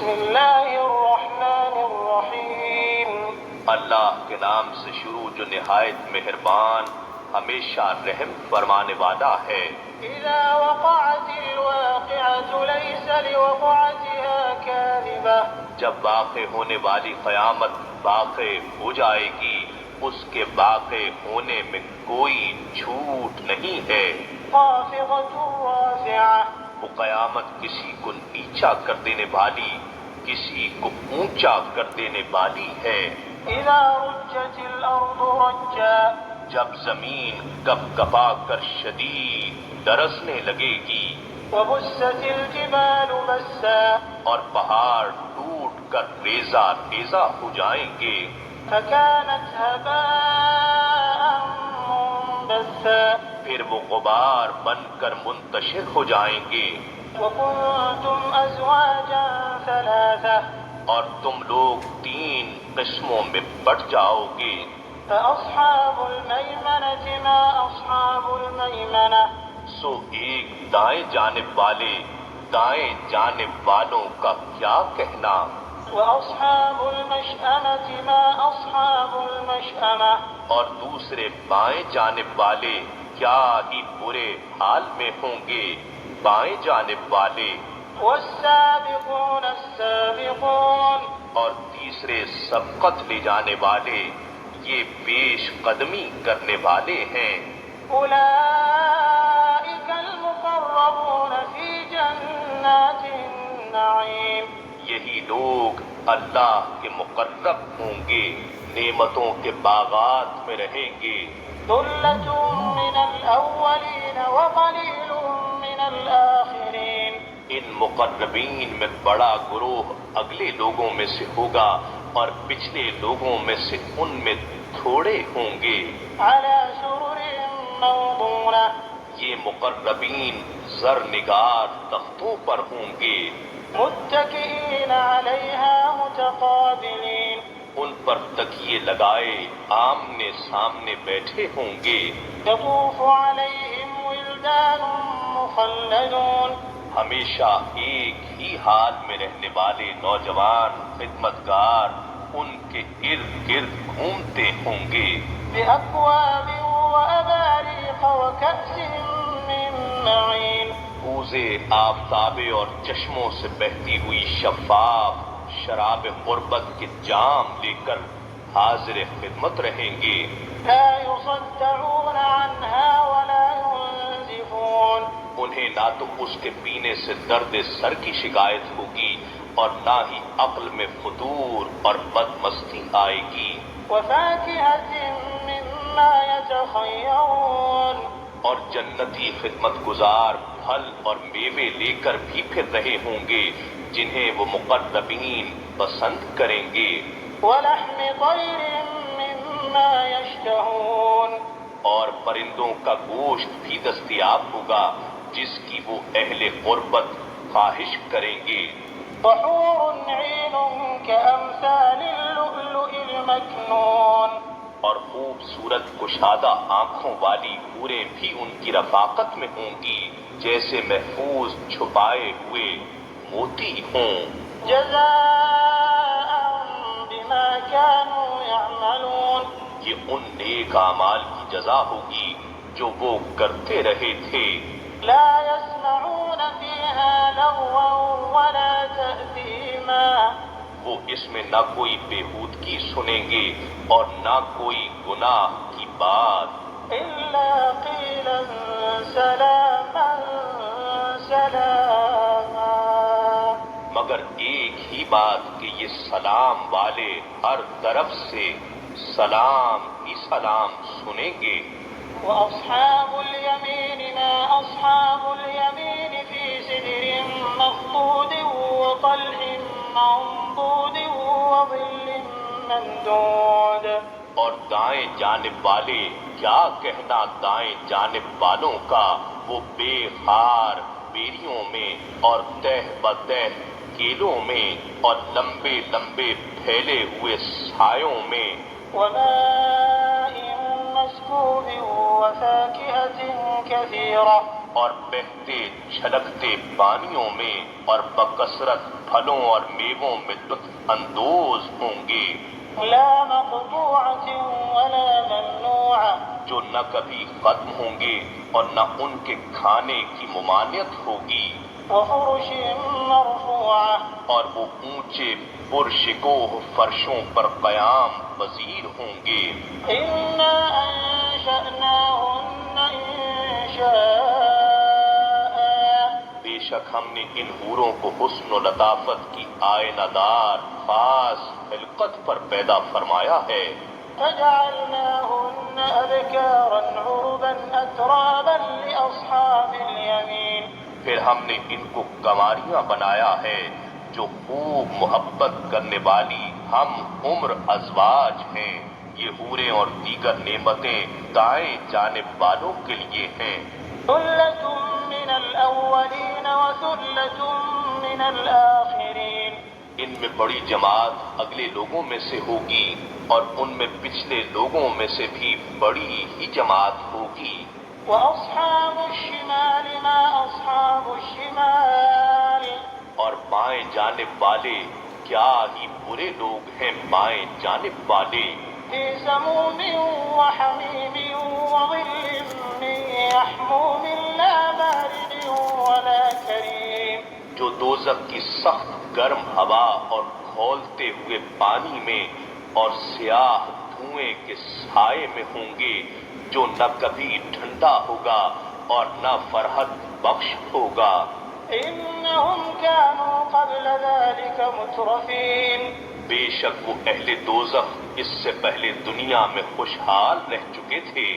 بسم اللہ الرحمن الرحیم اللہ کے نام سے شروع جو نہایت مہربان ہمیشہ رحم فرمانے والا ہے۔ اذا وقعت الواقعة ليس لوقعتها كاذبة، جب واقع ہونے والی قیامت واقع ہو جائے گی اس کے واقع ہونے میں کوئی جھوٹ نہیں ہے۔ خافضة رافعة، وہ قیامت کسی کو نیچا کر دینے والی کسی کو اونچا کر دینے والی ہے۔ اذا رجت الارض رجا، جب زمین کپ کپا کر شدید درسنے لگے گی وبست الجبال بسا، اور پہاڑ ٹوٹ کر ریزہ ریزہ ہو جائیں گے فكانت هباء منبثا، پھر وہ غبار بن کر منتشر ہو جائیں گے۔ وكنتم ازواجا ثلاثة، اور تم لوگ 3 قسموں میں بٹ جاؤ گے۔ فأصحاب الميمنة ما أصحاب الميمنة، سو ایک دائیں جانب والے دائیں جانب والوں کا کیا کہنا، وأصحاب المشأمة ما أصحاب المشأمة، اور دوسرے بائیں جانب والے کیا ہی برے حال میں ہوں گے بائیں جانب والے۔ والسابقون السابقون، اور تیسرے سبقت لے جانے والے یہ پیش قدمی کرنے والے ہیں۔ أولئك المقربون في جنات النعيم، یہی لوگ اللہ کے مقرب ہوں گے نعمتوں کے باغات میں رہیں گے۔ ثلة من الأولين وقليل من الآخرين، ان مقربین میں بڑا گروہ اگلے لوگوں میں سے ہوگا اور پچھلے لوگوں میں سے ان میں تھوڑے ہوں گے۔ على سرر موضونة، یہ مقربین زرنگار تختوں پر ہوں گے، متكئين عليها متقابلين، ان پر تکیے لگائے آمنے سامنے بیٹھے ہوں گے۔ يطوف عليهم ولدان مخلدون، ہمیشہ ایک ہی حال میں رہنے والے نوجوان خدمتگار ان کے ارد گرد گھومتے ہوں گے۔ بأكواب وأباريق وكأس من معين، کوزے آفتابے اور چشموں سے بہتی ہوئی شفاف شراب قربت کے جام لے کر حاضر خدمت رہیں گے۔ لا يصدعون عنها ولا ينزفون، انہیں نہ تو اس کے پینے سے درد سر کی شکایت ہوگی اور نہ ہی عقل میں فتور اور بدمستی آئے گی۔ وفاكهة مما يتخيرون، اور جنتی خدمت گزار پھل اور میوے لے کر بھی پھر رہے ہوں گے جنہیں وہ مقربین پسند کریں گے۔ ولحم طير مما يشتهون، اور پرندوں کا گوشت بھی دستیاب ہوگا جس کی وہ اہل قربت خواہش کریں گے۔ وحور عين كأمثال اللؤلؤ المكنون، اور خوبصورت کشادہ آنکھوں والی حوریں بھی ان کی رفاقت میں ہوں گی جیسے محفوظ چھپائے ہوئے موتی ہوں۔ جزاء بما كانوا يعملون، یہ ان نیک اعمال کی جزا ہوگی جو وہ کرتے رہے تھے۔ لا يسمعون فيها لغوا ولا تأثيما، وہ اس میں نہ کوئی بےہودگی سنیں گے اور نہ کوئی گناہ کی بات، إلا قيلا سلاما سلاما، مگر ایک ہی بات کہ یہ سلام والے ہر طرف سے سلام ہی سلام سنیں گے۔ وأصحاب اليمين ما أصحاب اليمين في سدر مخضود وطلح منضود وظل ممدود، اور دائیں جانب والے کیا کہنا دائیں جانب والوں کا، وہ بے خار بیریوں میں اور تہ بتہ کیلوں میں اور لمبے لمبے پھیلے ہوئے سایوں میں۔ وماء مسكوب وفاكهة كثيرة، اور بہتے چھلکتے پانیوں میں اور بکثرت پھلوں اور میووں میں لطف اندوز ہوں گے، لا مقطوعة ولا ممنوعة، جو نہ کبھی ختم ہوں گے اور نہ ان کے کھانے کی ممانعت ہوگی، وفرش مرفوعة، اور وہ اونچے پرشکوہ فرشوں پر قیام پذیر ہوں گے۔ إنا أنشأناهن إنشاء، بے شک ہم نے ان حوروں کو حسن و لطافت کی آئینہ دار خاص خلقت پر پیدا فرمایا ہے، فجعلناهن أبكارا عربا أترابا لأصحاب اليمين، پھر ہم نے ان کو کنواریاں بنایا ہے جو خوب محبت کرنے والی ہم عمر ازواج ہیں، یہ حوریں اور دیگر نعمتیں دائیں جانب والوں کے لیے ہیں، ثلة من الأولين وثلة من الآخرين، ان میں بڑی جماعت اگلے لوگوں میں سے ہوگی اور ان میں پچھلے لوگوں میں سے بھی بڑی ہی جماعت ہوگی۔ وأصحاب الشمال ما أصحاب الشمال، اور بائیں جانب والے کیا ہی برے لوگ ہیں بائیں جانب والے، في سموم وحميم وظل من يحموم لا بارد ولا كريم، جو دوزخ کی سخت گرم ہوا اور کھولتے ہوئے پانی میں اور سیاہ دھوئیں کے سائے میں ہوں گے، جو نہ کبھی ٹھنڈا ہوگا اور نہ فرحت بخش ہوگا۔ إنهم كانوا قبل ذلك مترفين، بے شک وہ اہل دوزخ اس سے پہلے دنیا میں خوشحال رہ چکے تھے،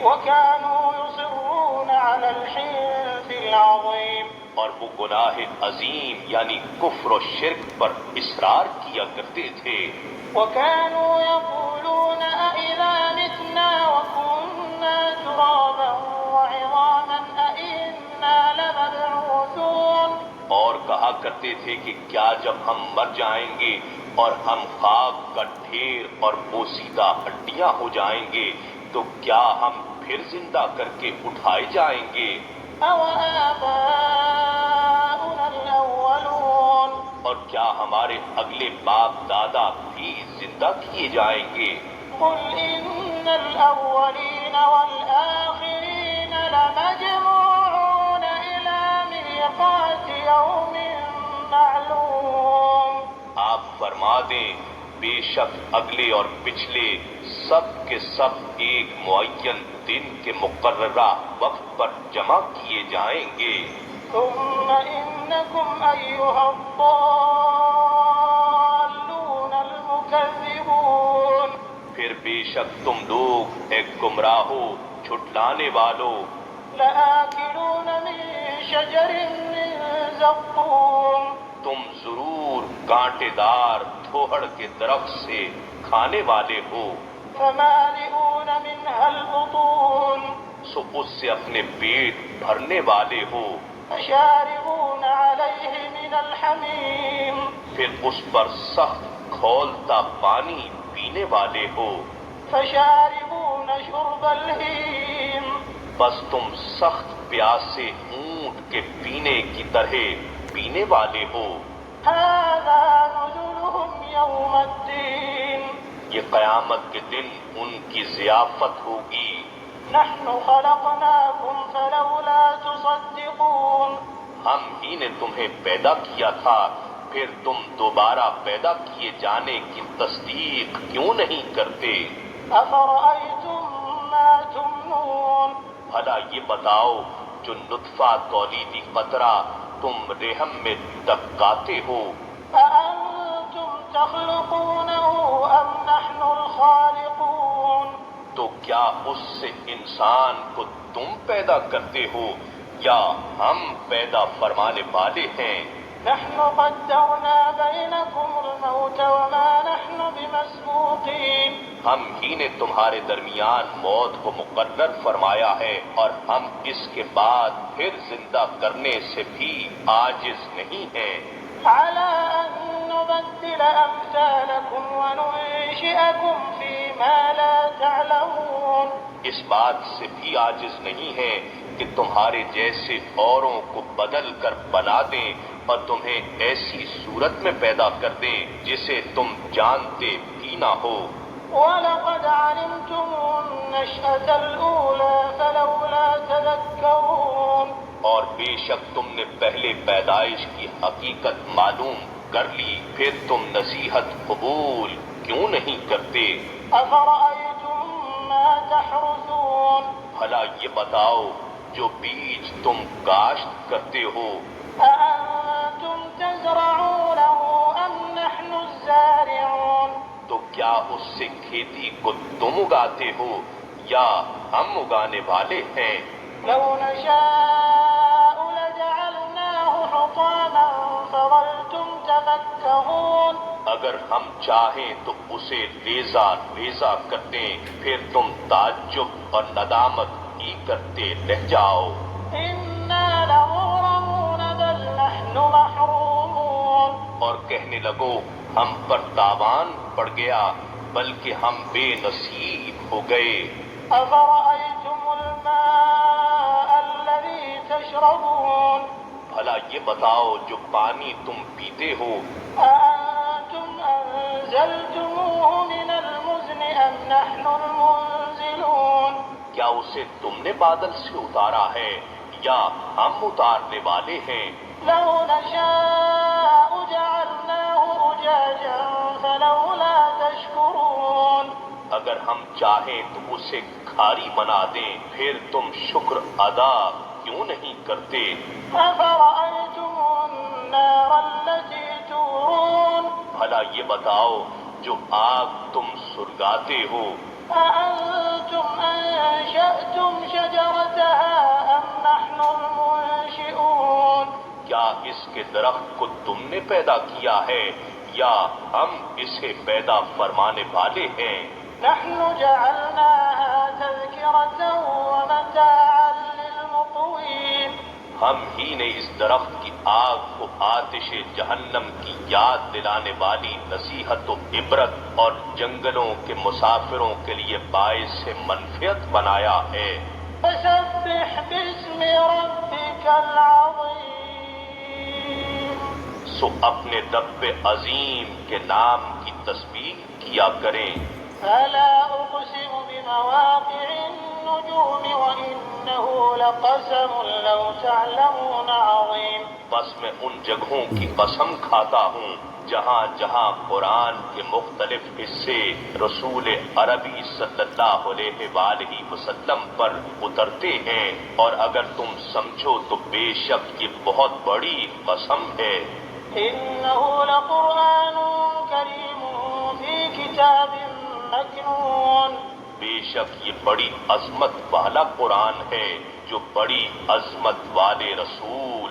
وكانوا يصرون على الحنث العظيم، اور وہ گناہ عظیم یعنی کفر و شرک پر اصرار کیا کرتے تھے، وكانوا يقولون أإذا متنا وكنا ترابا وعظاما أإنا لمبعوثون، اور کہا کرتے تھے کہ کیا جب ہم مر جائیں گے اور ہم خاک کا ڈھیر اور بوسیدہ ہڈیاں ہو جائیں گے تو کیا ہم پھر زندہ کر کے اٹھائے جائیں گے؟ أَوَآبَاؤُنَا الْأَوَّلُونَ، اور کیا ہمارے اگلے باپ دادا بھی زندہ کیے جائیں گے؟ قُلْ إِنَّ الْأَوَّلِينَ وَالْآخِرِينَ لَمَجْمُوعُونَ إِلَى مِيقَاتِ يَوْمٍ مَّعْلُومٍ، آپ فرما دیں بے شک اگلے اور پچھلے سب کے سب ایک معین دن کے مقررہ وقت پر جمع کیے جائیں گے، ثم إنكم أيها الضالون المكذبون، پھر بے شک تم لوگ اے گمراہو جھٹلانے والو لآكلون من شجر من زقوم، تم ضرور کانٹے دار تھوہڑ کے درخت سے کھانے والے ہو، فمالئون منها البطون، سو اس سے اپنے پیٹ بھرنے والے ہو، فشاربون عليه من الحميم، پھر اس پر سخت کھولتا پانی پینے والے ہو، فشاربون شرب الهيم، بس تم سخت پیاسے اونٹ کے پینے کی طرح پینے والے ہو، هذا نزلهم يوم الدين، یہ قیامت کے دن ان کی ضیافت ہوگی، نحن خلقناكم فلولا تصدقون، ہم ہی نے تمہیں پیدا کیا تھا پھر تم دوبارہ پیدا کیے جانے کی تصدیق کیوں نہیں کرتے؟ أفرأيتم ما تمنون، بھلا یہ بتاؤ جو نطفہ تولیدی قطرہ تم رحم میں دبکاتے ہو، أأنتم تخلقونه أم نحن الخالقون، تو کیا اس سے انسان کو تم پیدا کرتے ہو یا ہم پیدا فرمانے والے ہیں؟ نحن قدرنا بينكم الموت وما نحن بمسبوقين، ہم ہی نے تمہارے درمیان موت کو مقرر فرمایا ہے اور ہم اس کے بعد پھر زندہ کرنے سے بھی عاجز نہیں ہیں، على أن نبدل أمثالكم وننشئكم فيما لا تعلمون، اس بات سے بھی عاجز نہیں ہیں کہ تمہارے جیسے اوروں کو بدل کر بنا دیں اور تمہیں ایسی صورت میں پیدا کر دیں جسے تم جانتے بھی نہ ہو۔ وَلَقَدْ عَلِمْتُمُ النَّشْأَةَ الْأُولَىٰ فَلَوْلَا تَذَكَّرُونَ، اور بے شک تم نے پہلے پیدائش کی حقیقت معلوم کر لی، پھر تم نصیحت قبول کیوں نہیں کرتے؟ أَفَرَأَيْتُم مَّا تَحْرُثُونَ، بھلا یہ بتاؤ جو بیج تم کاشت کرتے ہو، أَأَنتُمْ تَزْرَعُونَهُ أَمْ نَحْنُ الزَّارِعُونَ، تو کیا اس سے کھیتی کو تم اگاتے ہو یا ہم اگانے والے ہیں؟ لَوْ نَشَاءُ لَجَعَلْنَاهُ حُطَامًا فَظَلْتُمْ تَفَكَّهُونَ، اگر ہم چاہیں تو اسے ریزہ ریزہ کر دیں، پھر تم تعجب اور ندامت ہی کرتے رہ جاؤ۔ إِنَّا لَمُغْرَمُونَ بَلْ نَحْنُ مَحْرُومُونَ، اور کہنے لگو ہم پر تاوان پڑ گیا، بلکہ ہم بے نصیب ہو گئے۔ أَفَرَأَيْتُمُ الْمَاءَ الَّذِي تَشْرَبُونَ، بھلا یہ بتاؤ جو پانی تم پیتے ہو، أَأَنتُمْ أَنزَلْتُمُوهُ مِنَ الْمُزْنِ أَمْ نَحْنُ الْمُنزِلُونَ، کیا اسے تم نے بادل سے اتارا ہے یا ہم اتارنے والے ہیں؟ لَوْ نَشَاءُ جَعَلْنَاهُ أُجَاجًا فَلَوْلَا تَشْكُرُونَ، اگر ہم چاہیں تو اسے کھاری بنا دیں، پھر تم شکر ادا کیوں نہیں کرتے؟ أَفَرَأَيْتُمُ النَّارَ الَّتِي تُورُونَ، بھلا یہ بتاؤ جو آگ تم سلگاتے ہو، أَأَنتُمْ أَنشَأْتُمْ شَجَرَتَهَا أَمْ نَحْنُ الْمُنشِئُونَ، کیا اس کے درخت کو تم نے پیدا کیا ہے یا ہم اسے پیدا فرمانے والے ہیں؟ نَحْنُ جَعَلْنَاهَا تَذْكِرَةً وَمَتَاعًا لِّلْمُقْوِينَ، ہم ہی نے اس درخت کی آگ کو آتش جہنم کی یاد دلانے والی نصیحت و عبرت اور جنگلوں کے مسافروں کے لیے باعث منفعت بنایا ہے۔ فَسَبِّحْ بِاسْمِ رَبِّكَ الْعَظِيمِ، سو اپنے رب عظیم کے نام کی تسبیح کیا کریں۔ فَلَا أُقْسِمُ بِمَوَاقِعِ النُّجُومِ وَإِنَّهُ لَقَسَمٌ لَّوْ تَعْلَمُونَ عَظِيمٌ، بس میں ان جگہوں کی قسم کھاتا ہوں جہاں جہاں قرآن کے مختلف حصے رسول عربی صلی اللہ علیہ وآلہ وسلم پر اترتے ہیں، اور اگر تم سمجھو تو بے شک یہ بہت بڑی قسم ہے۔ إِنَّهُ لَقُرْآنٌ كَرِيمٌ فِي كِتَابٍ مَّكْنُونٍ، بے شک یہ بڑی عظمت والا قرآن ہے جو بڑی عظمت والے رسول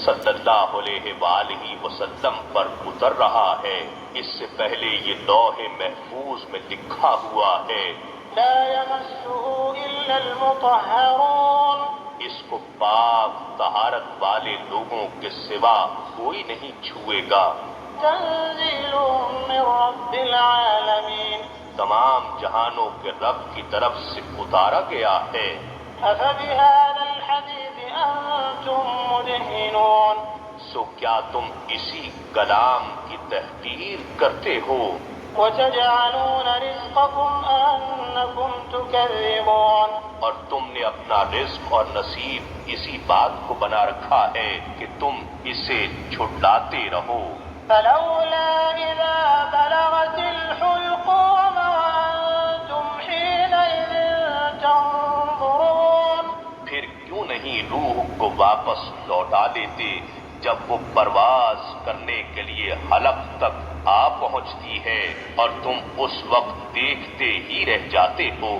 صلی اللہ علیہ وآلہ وسلم پر اتر رہا ہے، اس سے پہلے یہ لوح محفوظ میں لکھا ہوا ہے۔ لا يمسه إلا المطهرون، اس کو پاک طہارت والے لوگوں کے سوا کوئی نہیں چھوئے گا۔ تنزيل من رب العالمين، تمام جہانوں کے رب کی طرف سے اتارا گیا ہے۔ أفبهذا الحديث أنتم مدهنون، سو کیا تم اسی کلام کی تحقیر کرتے ہو؟ وتجعلون رزقكم أنكم تكذبون، اور تم نے اپنا رزق اور نصیب اسی بات کو بنا رکھا ہے کہ تم اسے جھٹلاتے رہو۔ فلولا إذا بلغت الحلقوم وأنتم حينئذ تنظرون، پھر کیوں نہیں روح کو واپس لوٹا دیتے جب وہ پرواز کرنے کے لیے حلق تک آ پہنچتی ہے اور تم اس وقت دیکھتے ہی رہ جاتے ہو۔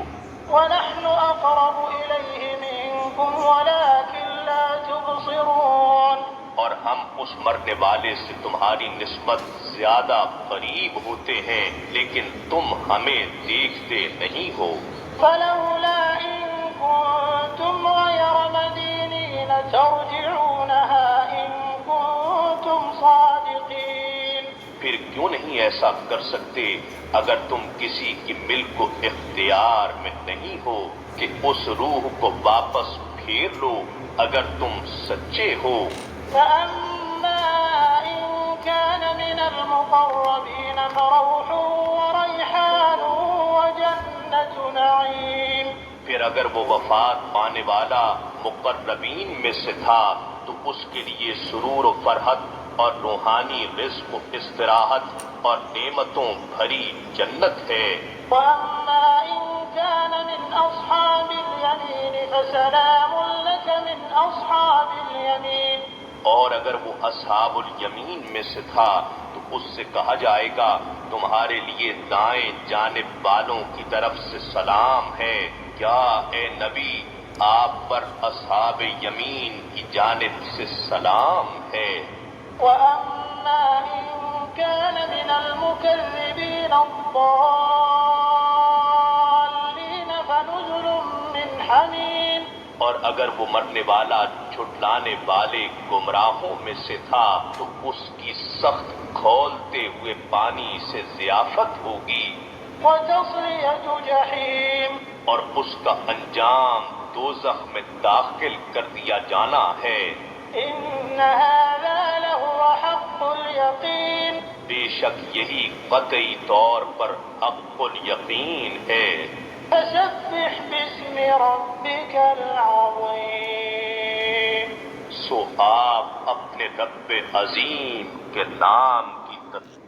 ونحن أقرب إليه منكم ولكن لا تبصرون، اور ہم اس مرنے والے سے تمہاری نسبت زیادہ قریب ہوتے ہیں لیکن تم ہمیں دیکھتے نہیں ہو۔ فلولا إن كنتم غير مدينين ترجعونها إن كنتم صادقين، پھر کیوں نہیں ایسا کر سکتے اگر تم کسی کی ملک و اختیار میں نہیں ہو کہ اس روح کو واپس گھیر لو اگر تم سچے ہو۔ فأما إن كان من المقربين فروح وريحان وجنة نعيم۔ پھر اگر وہ وفات پانے والا مقربین میں سے تھا تو اس کے لیے سرور و فرحت اور روحانی رزق و استراحت اور نعمتوں بھری جنت ہے۔ وأما إن كان من أصحاب اليمين فسلام لك من أصحاب اليمين۔ اور اگر وہ اصحاب الیمین میں سے تھا تو اس سے کہا جائے گا تمہارے لیے دائیں جانب والوں کی طرف سے سلام ہے۔ کیا اے نبی آپ پر اصحاب یمین کی جانب سے سلام ہے۔ وأما إن كان من المكذبين الضالين فنزل من حميم۔ اور اگر وہ مرنے والا جھٹلانے والے گمراہوں میں سے تھا تو اس کی سخت کھولتے ہوئے پانی سے ضیافت ہوگی۔ وتصلية جحيم۔ اور اس کا انجام دوزخ میں داخل کر دیا جانا ہے۔ إن هذا لهو حق اليقين۔ بے شک یہی قطعی طور پر حق الیقین ہے۔ فسبح باسم ربك العظيم۔ سو آپ اپنے رب عظیم کے نام کی تسبیح